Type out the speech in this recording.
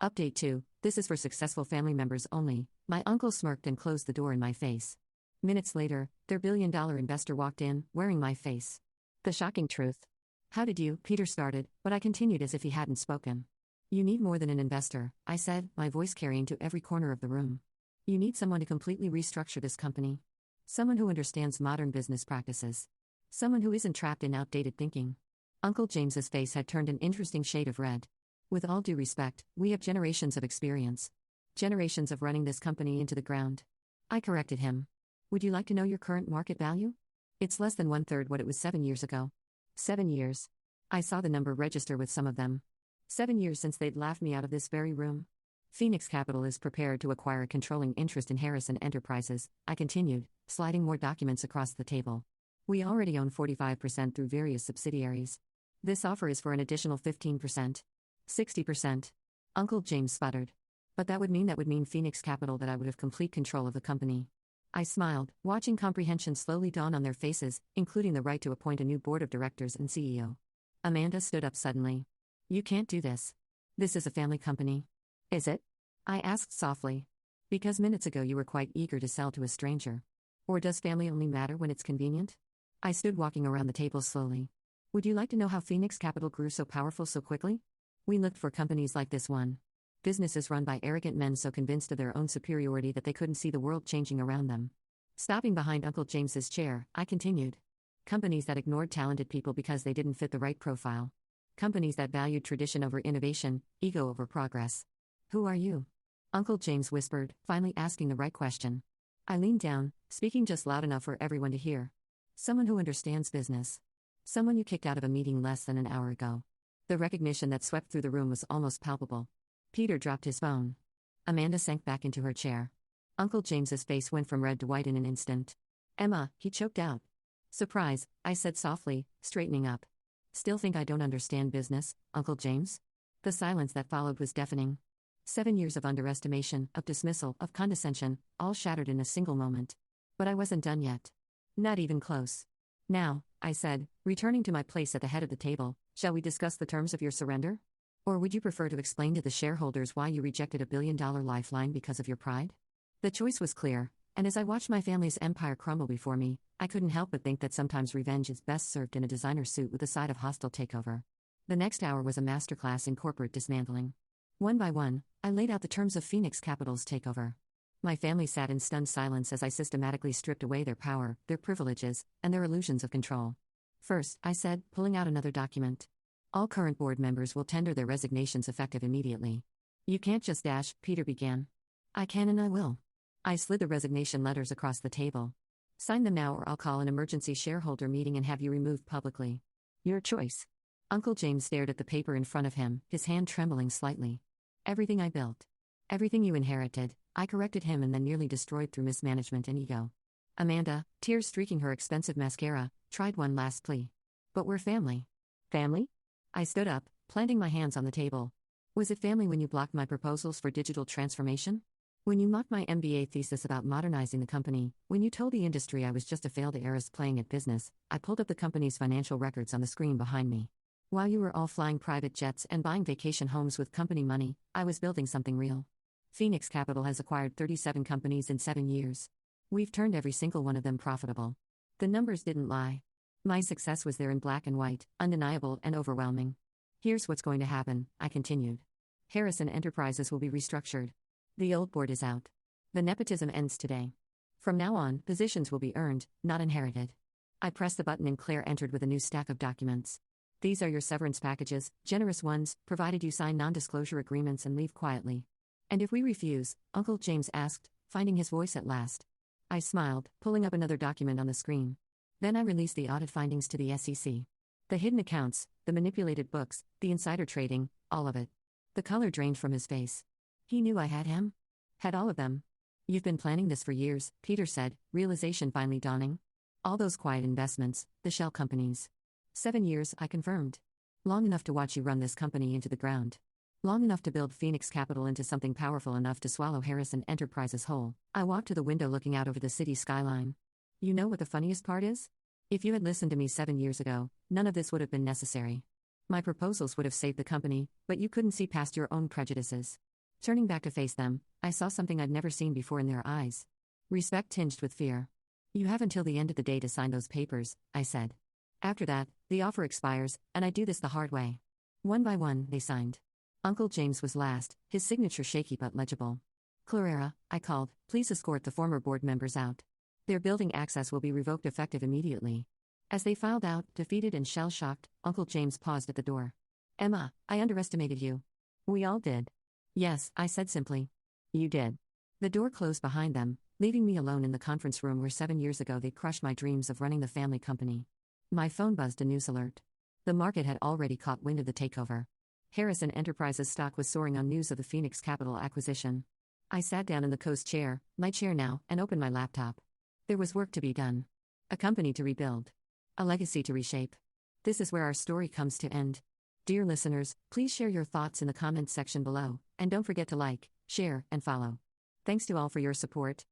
Update 2. This is for successful family members only. My uncle smirked and closed the door in my face. Minutes later, their billion-dollar investor walked in, wearing my face. The shocking truth. How did you? Peter started, but I continued as if he hadn't spoken. You need more than an investor, I said, my voice carrying to every corner of the room. You need someone to completely restructure this company. Someone who understands modern business practices. Someone who isn't trapped in outdated thinking. Uncle James's face had turned an interesting shade of red. With all due respect, we have generations of experience. Generations of running this company into the ground. I corrected him. Would you like to know your current market value? It's less than 1/3 what it was 7 years ago. 7 years. I saw the number register with some of them. 7 years since they'd laughed me out of this very room. Phoenix Capital is prepared to acquire a controlling interest in Harrison Enterprises, I continued, sliding more documents across the table. We already own 45% through various subsidiaries. This offer is for an additional 15%. 60%. Uncle James sputtered. But that would mean Phoenix Capital that I would have complete control of the company. I smiled, watching comprehension slowly dawn on their faces, including the right to appoint a new board of directors and CEO. Amanda stood up suddenly. You can't do this. This is a family company. Is it? I asked softly. Because minutes ago you were quite eager to sell to a stranger. Or does family only matter when it's convenient? I stood walking around the table slowly. Would you like to know how Phoenix Capital grew so powerful so quickly? We looked for companies like this one. Businesses run by arrogant men so convinced of their own superiority that they couldn't see the world changing around them. Stopping behind Uncle James's chair, I continued. Companies that ignored talented people because they didn't fit the right profile. Companies that valued tradition over innovation, ego over progress. Who are you? Uncle James whispered, finally asking the right question. I leaned down, speaking just loud enough for everyone to hear. Someone who understands business. Someone you kicked out of a meeting less than an hour ago. The recognition that swept through the room was almost palpable. Peter dropped his phone. Amanda sank back into her chair. Uncle James's face went from red to white in an instant. Emma, he choked out. Surprise, I said softly, straightening up. Still think I don't understand business, Uncle James? The silence that followed was deafening. 7 years of underestimation, of dismissal, of condescension, all shattered in a single moment. But I wasn't done yet. Not even close. Now, I said, returning to my place at the head of the table, shall we discuss the terms of your surrender? Or would you prefer to explain to the shareholders why you rejected a billion-dollar lifeline because of your pride? The choice was clear, and as I watched my family's empire crumble before me, I couldn't help but think that sometimes revenge is best served in a designer suit with a side of hostile takeover. The next hour was a masterclass in corporate dismantling. One by one, I laid out the terms of Phoenix Capital's takeover. My family sat in stunned silence as I systematically stripped away their power, their privileges, and their illusions of control. First, I said, pulling out another document. All current board members will tender their resignations effective immediately. You can't just dash, Peter began. I can and I will. I slid the resignation letters across the table. Sign them now or I'll call an emergency shareholder meeting and have you removed publicly. Your choice. Uncle James stared at the paper in front of him, his hand trembling slightly. Everything I built. Everything you inherited, I corrected him and then nearly destroyed through mismanagement and ego. Amanda, tears streaking her expensive mascara, tried one last plea. But we're family. Family? I stood up, planting my hands on the table. Was it family when you blocked my proposals for digital transformation? When you mocked my MBA thesis about modernizing the company, when you told the industry I was just a failed heiress playing at business, I pulled up the company's financial records on the screen behind me. While you were all flying private jets and buying vacation homes with company money, I was building something real. Phoenix Capital has acquired 37 companies in 7 years. We've turned every single one of them profitable. The numbers didn't lie. My success was there in black and white, undeniable and overwhelming. Here's what's going to happen, I continued. Harrison Enterprises will be restructured. The old board is out. The nepotism ends today. From now on, positions will be earned, not inherited. I pressed the button and Claire entered with a new stack of documents. These are your severance packages, generous ones, provided you sign non-disclosure agreements and leave quietly. And if we refuse, Uncle James asked, finding his voice at last. I smiled, pulling up another document on the screen. Then I released the audit findings to the SEC. The hidden accounts, the manipulated books, the insider trading, all of it. The color drained from his face. He knew I had him? Had all of them. You've been planning this for years, Peter said, realization finally dawning. All those quiet investments, the shell companies. 7 years, I confirmed. Long enough to watch you run this company into the ground. Long enough to build Phoenix Capital into something powerful enough to swallow Harrison Enterprises whole. I walked to the window looking out over the city skyline. You know what the funniest part is? If you had listened to me 7 years ago, none of this would have been necessary. My proposals would have saved the company, but you couldn't see past your own prejudices. Turning back to face them, I saw something I'd never seen before in their eyes. Respect tinged with fear. You have until the end of the day to sign those papers, I said. After that, the offer expires, and I do this the hard way. One by one, they signed. Uncle James was last, his signature shaky but legible. Clara, I called, please escort the former board members out. Their building access will be revoked effective immediately. As they filed out, defeated and shell-shocked, Uncle James paused at the door. Emma, I underestimated you. We all did. Yes, I said simply. You did. The door closed behind them, leaving me alone in the conference room where 7 years ago they'd crushed my dreams of running the family company. My phone buzzed a news alert. The market had already caught wind of the takeover. Harrison Enterprises stock was soaring on news of the Phoenix Capital acquisition. I sat down in the Coast chair, my chair now, and opened my laptop. There was work to be done. A company to rebuild. A legacy to reshape. This is where our story comes to end. Dear listeners, please share your thoughts in the comments section below, and don't forget to like, share, and follow. Thanks to all for your support.